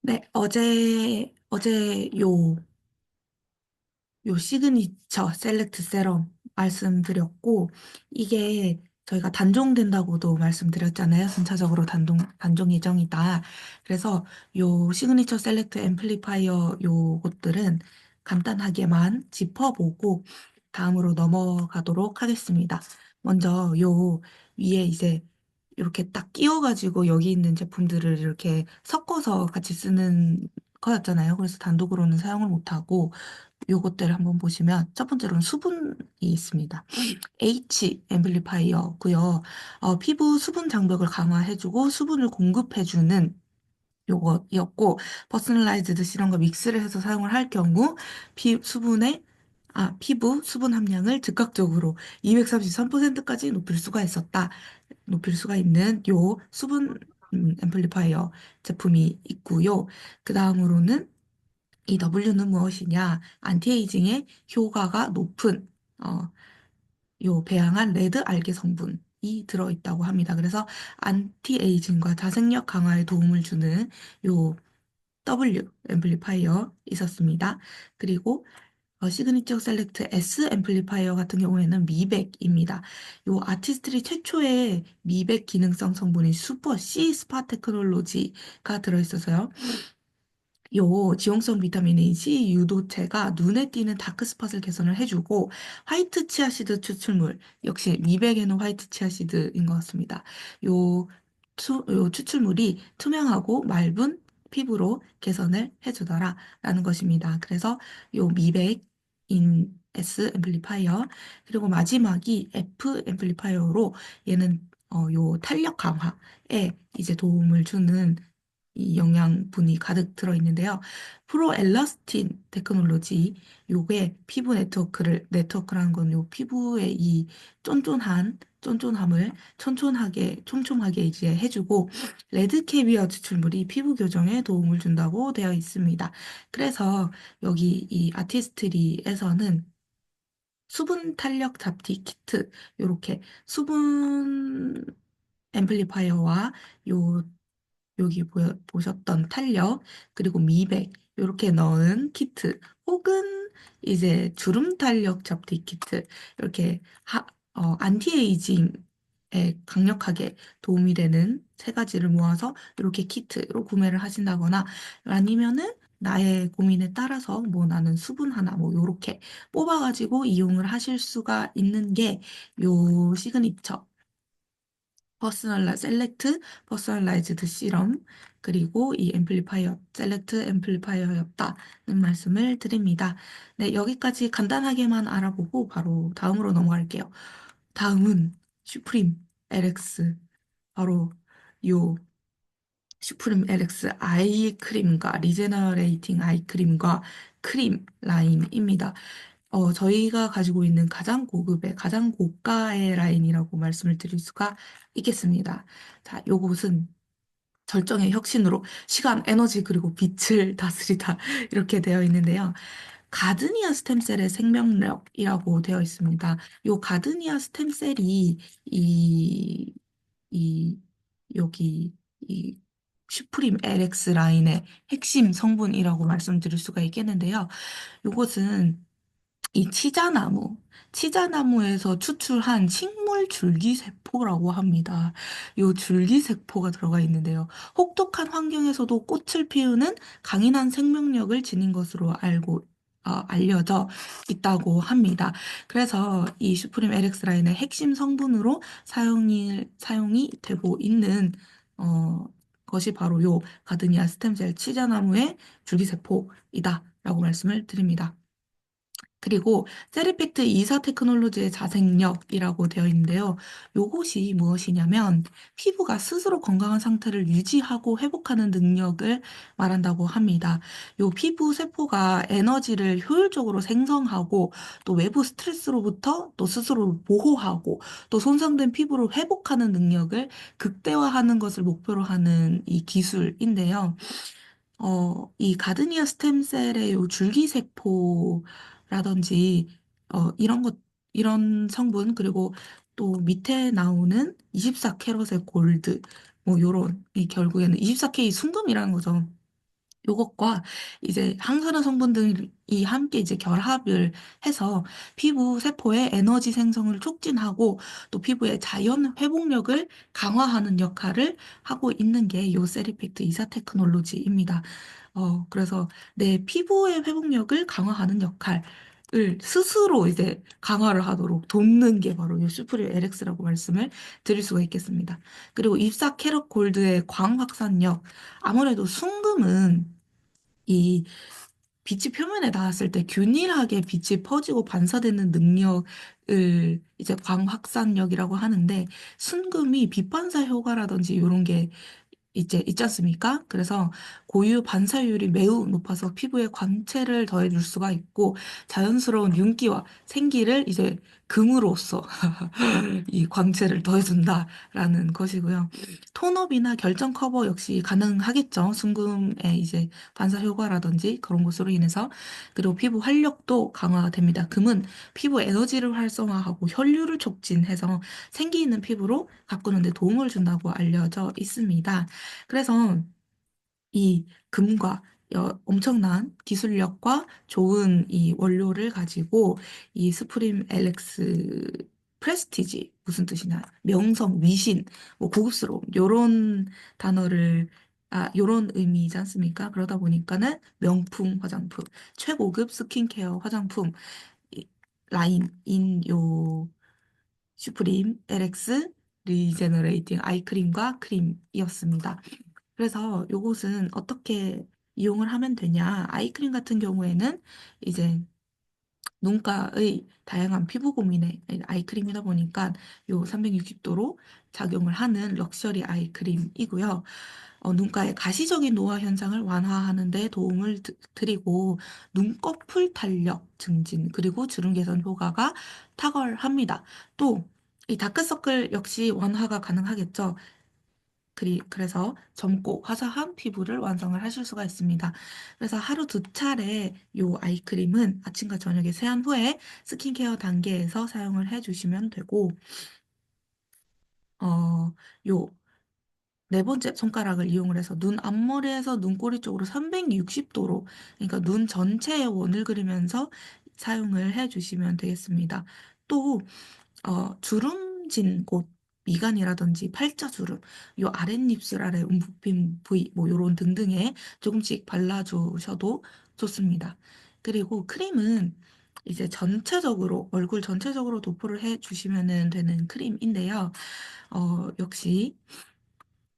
네, 어제 요 시그니처 셀렉트 세럼 말씀드렸고, 이게 저희가 단종된다고도 말씀드렸잖아요. 순차적으로 단종 예정이다. 그래서 요 시그니처 셀렉트 앰플리파이어 요것들은 간단하게만 짚어보고 다음으로 넘어가도록 하겠습니다. 먼저 요 위에 이제 이렇게 딱 끼워가지고 여기 있는 제품들을 이렇게 섞어서 같이 쓰는 거였잖아요. 그래서 단독으로는 사용을 못하고 요것들을 한번 보시면 첫 번째로는 수분이 있습니다. H 앰플리파이어고요. 피부 수분 장벽을 강화해주고 수분을 공급해주는 요것이었고 퍼스널라이즈드 이런 거 믹스를 해서 사용을 할 경우 피부 수분 함량을 즉각적으로 233%까지 높일 수가 있는 요 수분 앰플리파이어 제품이 있고요. 그 다음으로는 이 W는 무엇이냐? 안티에이징에 효과가 높은 요 배양한 레드 알게 성분이 들어있다고 합니다. 그래서 안티에이징과 자생력 강화에 도움을 주는 요 W 앰플리파이어 있었습니다. 그리고 시그니처 셀렉트 S 앰플리파이어 같은 경우에는 미백입니다. 요 아티스트리 최초의 미백 기능성 성분인 슈퍼 C 스파 테크놀로지가 들어있어서요. 요 지용성 비타민인 C 유도체가 눈에 띄는 다크스팟을 개선을 해주고 화이트 치아시드 추출물 역시 미백에는 화이트 치아시드인 것 같습니다. 요, 요 추출물이 투명하고 맑은 피부로 개선을 해주더라라는 것입니다. 그래서 요 미백인 S 앰플리파이어 그리고 마지막이 F 앰플리파이어로 얘는 요 탄력 강화에 이제 도움을 주는 이 영양분이 가득 들어있는데요. 프로 엘라스틴 테크놀로지, 요게 피부 네트워크라는 건 요 피부의 이 쫀쫀함을 촘촘하게 이제 해주고, 레드 캐비어 추출물이 피부 교정에 도움을 준다고 되어 있습니다. 그래서 여기 이 아티스트리에서는 수분 탄력 잡티 키트, 요렇게 수분 앰플리파이어와 요 여기 보셨던 탄력, 그리고 미백, 이렇게 넣은 키트, 혹은 이제 주름 탄력 잡티 키트, 이렇게 안티에이징에 강력하게 도움이 되는 세 가지를 모아서 이렇게 키트로 구매를 하신다거나 아니면은 나의 고민에 따라서 뭐 나는 수분 하나 뭐 요렇게 뽑아가지고 이용을 하실 수가 있는 게 요 시그니처 셀렉트 퍼스널라이즈드 시럼 그리고 이 앰플리파이어 셀렉트 앰플리파이어였다는 말씀을 드립니다. 네, 여기까지 간단하게만 알아보고 바로 다음으로 넘어갈게요. 다음은 슈프림 LX 바로 요 슈프림 LX 아이 크림과 리제너레이팅 아이 크림과 크림 라인입니다. 저희가 가지고 있는 가장 고급의, 가장 고가의 라인이라고 말씀을 드릴 수가 있겠습니다. 자, 요것은 절정의 혁신으로 시간, 에너지, 그리고 빛을 다스리다 이렇게 되어 있는데요. 가드니아 스템셀의 생명력이라고 되어 있습니다. 요 가드니아 스템셀이 이, 이, 여기, 이 슈프림 LX 라인의 핵심 성분이라고 말씀드릴 수가 있겠는데요. 요것은 이 치자나무에서 추출한 식물 줄기세포라고 합니다. 요 줄기세포가 들어가 있는데요. 혹독한 환경에서도 꽃을 피우는 강인한 생명력을 지닌 것으로 알려져 있다고 합니다. 그래서 이 슈프림 LX 라인의 핵심 성분으로 사용이 되고 있는, 어, 것이 바로 요 가드니아 스템셀 치자나무의 줄기세포이다라고 말씀을 드립니다. 그리고 세리팩트 이사 테크놀로지의 자생력이라고 되어 있는데요. 요것이 무엇이냐면 피부가 스스로 건강한 상태를 유지하고 회복하는 능력을 말한다고 합니다. 요 피부 세포가 에너지를 효율적으로 생성하고 또 외부 스트레스로부터 또 스스로를 보호하고 또 손상된 피부를 회복하는 능력을 극대화하는 것을 목표로 하는 이 기술인데요. 이 가드니아 스템셀의 요 줄기세포라든지, 이런 이런 성분, 그리고 또 밑에 나오는 24캐럿의 골드, 뭐, 요런, 이 결국에는 24K 순금이라는 거죠. 요것과 이제 항산화 성분들이 함께 이제 결합을 해서 피부 세포의 에너지 생성을 촉진하고 또 피부의 자연 회복력을 강화하는 역할을 하고 있는 게 요 세리팩트 이사 테크놀로지입니다. 그래서 내 피부의 회복력을 강화하는 역할을 스스로 이제 강화를 하도록 돕는 게 바로 요 슈프림 LX라고 말씀을 드릴 수가 있겠습니다. 그리고 입사 캐럿 골드의 광확산력. 아무래도 순금은 이 빛이 표면에 닿았을 때 균일하게 빛이 퍼지고 반사되는 능력을 이제 광확산력이라고 하는데, 순금이 빛 반사 효과라든지 이런 게 이제 있지 않습니까? 그래서 고유 반사율이 매우 높아서 피부에 광채를 더해줄 수가 있고 자연스러운 윤기와 생기를 이제 금으로써 이 광채를 더해준다라는 것이고요. 톤업이나 결정 커버 역시 가능하겠죠. 순금의 이제 반사 효과라든지 그런 것으로 인해서. 그리고 피부 활력도 강화됩니다. 금은 피부 에너지를 활성화하고 혈류를 촉진해서 생기 있는 피부로 가꾸는 데 도움을 준다고 알려져 있습니다. 그래서 이 금과 엄청난 기술력과 좋은 이 원료를 가지고 이 스프림 엘렉스 프레스티지 무슨 뜻이냐 명성, 위신, 뭐 고급스러움 요런 단어를 요런 의미이지 않습니까? 그러다 보니까는 명품 화장품, 최고급 스킨케어 화장품 이 라인인 요 슈프림 LX 리제너레이팅 아이크림과 크림이었습니다. 그래서 요것은 어떻게 이용을 하면 되냐? 아이크림 같은 경우에는 이제 눈가의 다양한 피부 고민에 아이크림이다 보니까 요 360도로 작용을 하는 럭셔리 아이크림이고요. 눈가의 가시적인 노화 현상을 완화하는 데 도움을 드리고 눈꺼풀 탄력 증진 그리고 주름 개선 효과가 탁월합니다. 또 이 다크서클 역시 완화가 가능하겠죠. 그래서 젊고 화사한 피부를 완성을 하실 수가 있습니다. 그래서 하루 두 차례 요 아이크림은 아침과 저녁에 세안 후에 스킨케어 단계에서 사용을 해주시면 되고, 요 네 번째 손가락을 이용을 해서 눈 앞머리에서 눈꼬리 쪽으로 360도로, 그러니까 눈 전체에 원을 그리면서 사용을 해주시면 되겠습니다. 또 주름진 곳, 미간이라든지 팔자주름, 요 아랫입술 아래 움푹핀 부위, 뭐 요런 등등에 조금씩 발라주셔도 좋습니다. 그리고 크림은 이제 전체적으로, 얼굴 전체적으로 도포를 해주시면 되는 크림인데요. 역시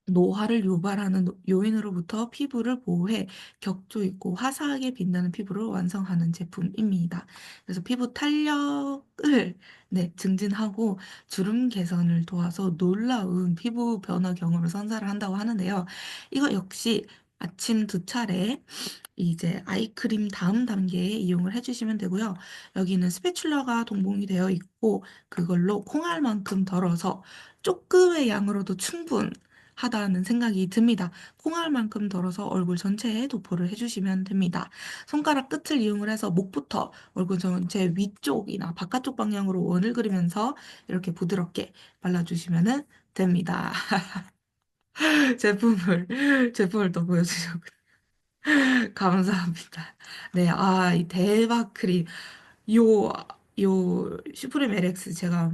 노화를 유발하는 요인으로부터 피부를 보호해 격조 있고 화사하게 빛나는 피부를 완성하는 제품입니다. 그래서 피부 탄력을 네, 증진하고 주름 개선을 도와서 놀라운 피부 변화 경험을 선사를 한다고 하는데요. 이거 역시 아침 두 차례 이제 아이크림 다음 단계에 이용을 해주시면 되고요. 여기는 스패츌러가 동봉이 되어 있고 그걸로 콩알만큼 덜어서 조금의 양으로도 충분하다는 생각이 듭니다. 콩알만큼 덜어서 얼굴 전체에 도포를 해주시면 됩니다. 손가락 끝을 이용을 해서 목부터 얼굴 전체 위쪽이나 바깥쪽 방향으로 원을 그리면서 이렇게 부드럽게 발라주시면 됩니다. 제품을 또 보여주셨군요. 감사합니다. 네, 이 대박 크림. 요, 슈프림 LX 제가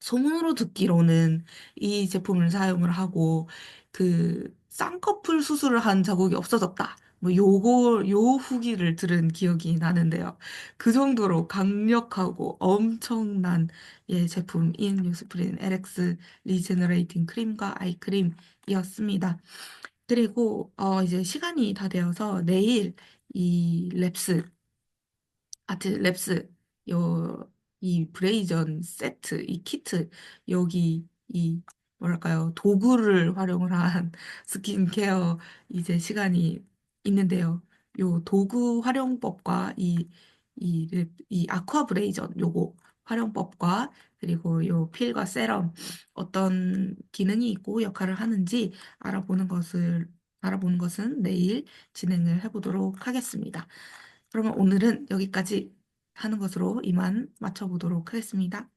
소문으로 듣기로는 이 제품을 사용을 하고 쌍꺼풀 수술을 한 자국이 없어졌다. 뭐 요 후기를 들은 기억이 나는데요. 그 정도로 강력하고 엄청난 제품인 요스프린 LX 리제너레이팅 크림과 아이크림이었습니다. 그리고 이제 시간이 다 되어서 내일 이 랩스 이 브레이전 세트 이 키트 여기 이 뭐랄까요 도구를 활용을 한 스킨케어 이제 시간이 있는데요. 요 도구 활용법과 이 아쿠아 브레이전 요거 활용법과 그리고 요 필과 세럼 어떤 기능이 있고 역할을 하는지 알아보는 것은 내일 진행을 해보도록 하겠습니다. 그러면 오늘은 여기까지 하는 것으로 이만 마쳐보도록 하겠습니다.